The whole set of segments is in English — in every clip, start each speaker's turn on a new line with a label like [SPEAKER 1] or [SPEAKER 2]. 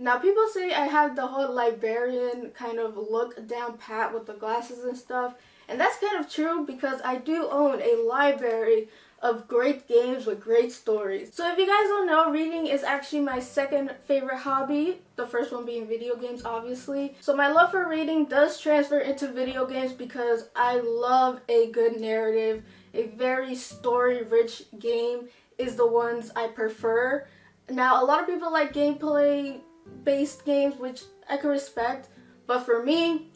[SPEAKER 1] Now people say I have the whole librarian kind of look down pat with the glasses and stuff, and that's kind of true because I do own a library of great games with great stories. So if you guys don't know, reading is actually my second favorite hobby, the first one being video games obviously. So my love for reading does transfer into video games because I love a good narrative. A very story-rich game is the ones I prefer. Now a lot of people like gameplay based games, which I can respect, but for me,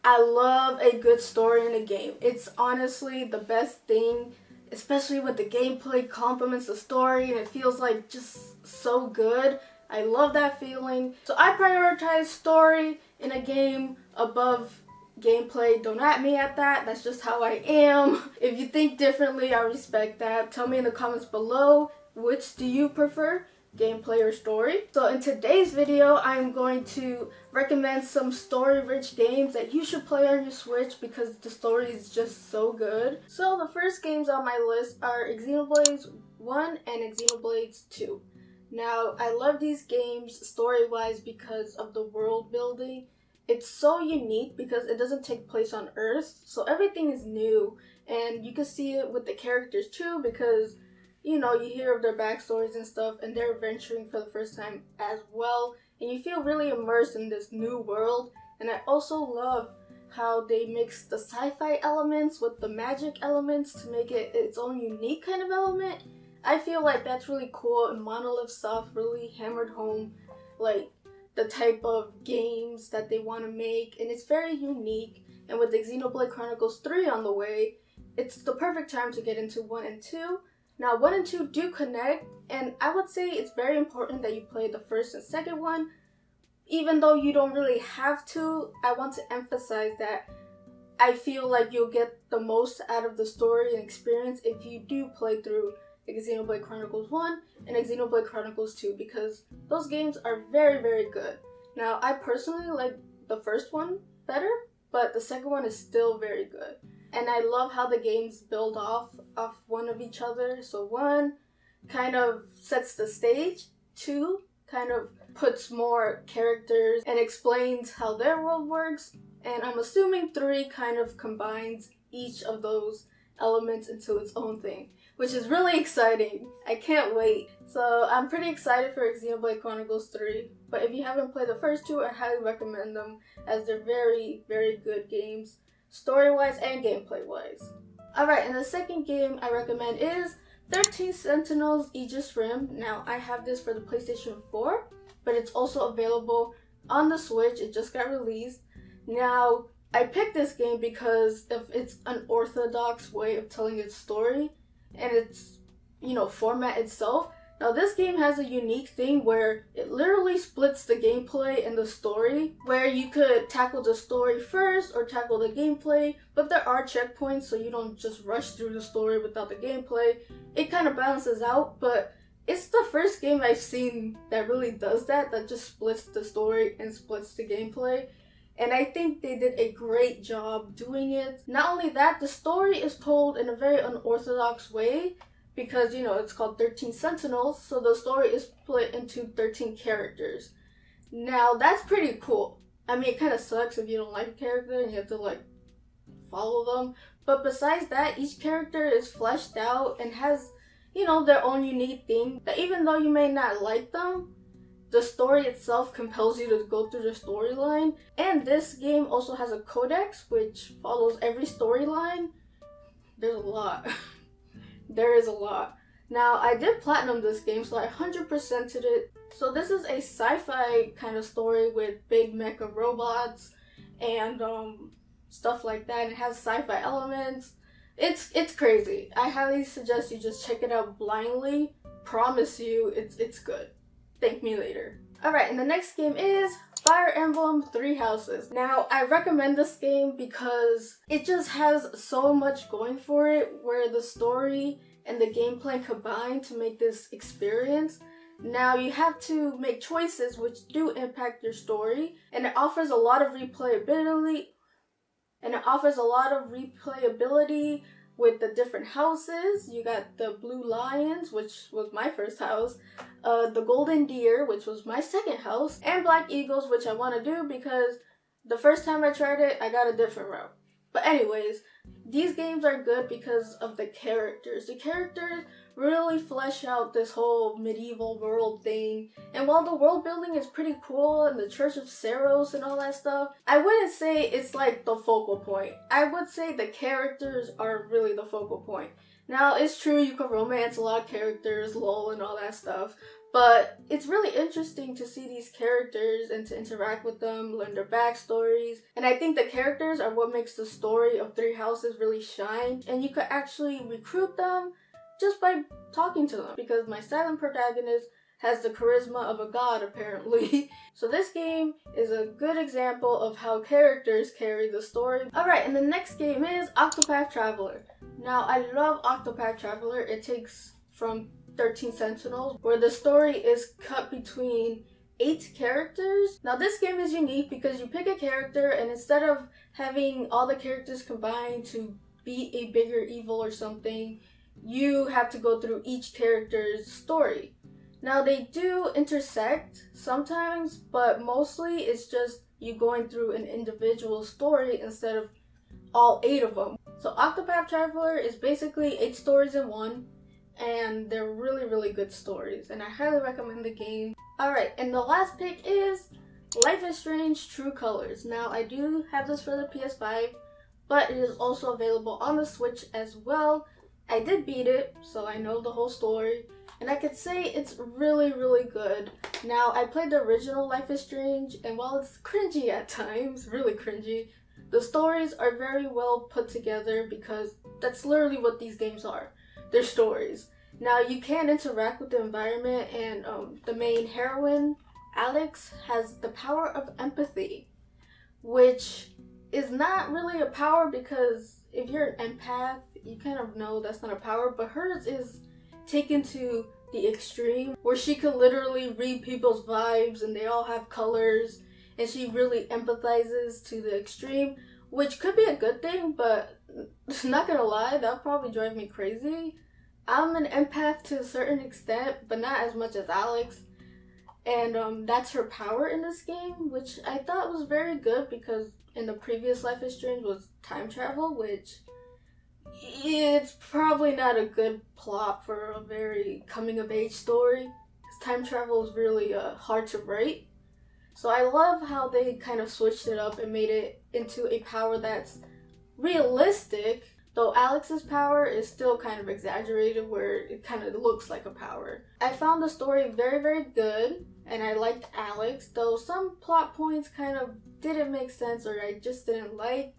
[SPEAKER 1] I love a good story in a game. It's honestly the best thing, especially when the gameplay complements the story and it feels like just so good. I love that feeling. So I prioritize story in a game above gameplay. Don't at me at that. That's just how I am. If you think differently, I respect that. Tell me in the comments below, which do you prefer? Gameplay or story? So in today's video, I'm going to recommend some story-rich games that you should play on your Switch because the story is just so good. So the first games on my list are Xenoblade 1 and Xenoblade 2. Now, I love these games story-wise because of the world building. It's so unique because it doesn't take place on Earth, so everything is new, and you can see it with the characters too because you know, you hear of their backstories and stuff, and they're venturing for the first time as well, and you feel really immersed in this new world. And I also love how they mix the sci-fi elements with the magic elements to make it its own unique kind of element. I feel like that's really cool, and Monolith Soft really hammered home like the type of games that they want to make, and it's very unique. And with the Xenoblade Chronicles 3 on the way, it's the perfect time to get into 1 and 2. Now, 1 and 2 do connect, and I would say it's very important that you play the first and second one. Even though you don't really have to, I want to emphasize that I feel like you'll get the most out of the story and experience if you do play through Xenoblade Chronicles 1 and Xenoblade Chronicles 2 because those games are very, very good. Now, I personally like the first one better, but the second one is still very good. And I love how the games build off one of each other. So 1 kind of sets the stage, 2 kind of puts more characters and explains how their world works, and I'm assuming 3 kind of combines each of those elements into its own thing, which is really exciting. I can't wait. So I'm pretty excited for Xenoblade Chronicles 3, but if you haven't played the first 2, I highly recommend them as they're very, very good games, story-wise and gameplay-wise. Alright, and the second game I recommend is 13 Sentinels Aegis Rim. Now, I have this for the PlayStation 4, but it's also available on the Switch. It just got released. Now, I picked this game because of its unorthodox way of telling its story and its, format itself. Now, this game has a unique thing where it literally splits the gameplay and the story, where you could tackle the story first or tackle the gameplay, but there are checkpoints so you don't just rush through the story without the gameplay. It kind of balances out, but it's the first game I've seen that really does that just splits the story and splits the gameplay. And I think they did a great job doing it. Not only that, the story is told in a very unorthodox way, because, it's called 13 Sentinels, so the story is split into 13 characters. Now, that's pretty cool. I mean, it kind of sucks if you don't like a character and you have to, follow them. But besides that, each character is fleshed out and has, their own unique thing. That even though you may not like them, the story itself compels you to go through the storyline. And this game also has a codex, which follows every storyline. There's a lot. There is a lot. Now, I did platinum this game, so I 100%ed it. So this is a sci-fi kind of story with big mecha robots and stuff like that. And it has sci-fi elements. It's crazy. I highly suggest you just check it out blindly. Promise you, it's good. Thank me later. Alright, and the next game is Fire Emblem Three Houses. Now, I recommend this game because it just has so much going for it, where the story and the gameplay combine to make this experience. Now, you have to make choices which do impact your story, and it offers a lot of replayability, with the different houses. You got the blue lions, which was my first house, the golden deer, which was my second house, and black eagles, which I want to do because the first time I tried it, I got a different route. But anyways, these games are good because of the characters. The characters really flesh out this whole medieval world thing. And while the world building is pretty cool and the Church of Saros and all that stuff, I wouldn't say it's like the focal point. I would say the characters are really the focal point. Now, it's true you can romance a lot of characters, lol, and all that stuff. But it's really interesting to see these characters and to interact with them, learn their backstories. And I think the characters are what makes the story of Three Houses really shine. And you could actually recruit them just by talking to them. Because my silent protagonist has the charisma of a god, apparently. So this game is a good example of how characters carry the story. Alright, and the next game is Octopath Traveler. Now, I love Octopath Traveler. It takes from 13 Sentinels, where the story is cut between 8 characters. Now this game is unique because you pick a character and instead of having all the characters combined to beat a bigger evil or something, you have to go through each character's story. Now they do intersect sometimes, but mostly it's just you going through an individual story instead of all 8 of them. So Octopath Traveler is basically 8 stories in one. And they're really, really good stories, and I highly recommend the game. Alright, and the last pick is Life is Strange True Colors. Now, I do have this for the PS5, but it is also available on the Switch as well. I did beat it, so I know the whole story, and I could say it's really, really good. Now, I played the original Life is Strange, and while it's cringy at times, really cringy, the stories are very well put together because that's literally what these games are. Their stories. Now you can interact with the environment, and the main heroine, Alex, has the power of empathy, which is not really a power because if you're an empath, you kind of know that's not a power, but hers is taken to the extreme where she can literally read people's vibes and they all have colors and she really empathizes to the extreme, which could be a good thing, but not gonna lie, that'll probably drive me crazy. I'm an empath to a certain extent, but not as much as Alex. And that's her power in this game, which I thought was very good because in the previous Life is Strange was time travel, which it's probably not a good plot for a very coming of age story. Because time travel is really hard to write. So I love how they kind of switched it up and made it into a power that's realistic, though Alex's power is still kind of exaggerated where it kind of looks like a power. I found the story very, very good, and I liked Alex, though some plot points kind of didn't make sense or I just didn't like,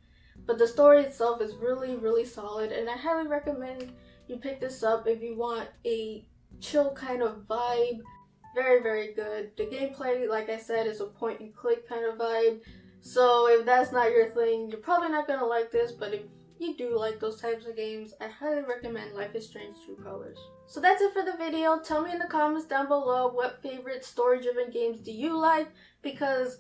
[SPEAKER 1] but the story itself is really, really solid, and I highly recommend you pick this up if you want a chill kind of vibe. Very, very good. The gameplay, like I said, is a point and click kind of vibe. So if that's not your thing, you're probably not going to like this, but if you do like those types of games, I highly recommend Life is Strange True Colors. So that's it for the video. Tell me in the comments down below what favorite story-driven games do you like, because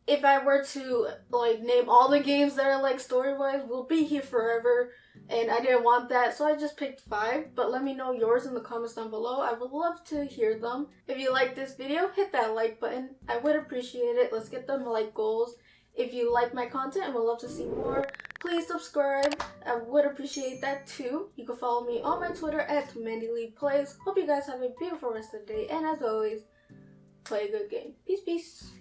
[SPEAKER 1] if I were to like name all the games that I like story-wise, we'll be here forever, and I didn't want that, so I just picked 5, but let me know yours in the comments down below. I would love to hear them. If you like this video, hit that like button. I would appreciate it. Let's get them like goals. If you like my content and would love to see more, please subscribe. I would appreciate that too. You can follow me on my Twitter at Mandyleeplays. Hope you guys have a beautiful rest of the day, and as always, play a good game. Peace, peace.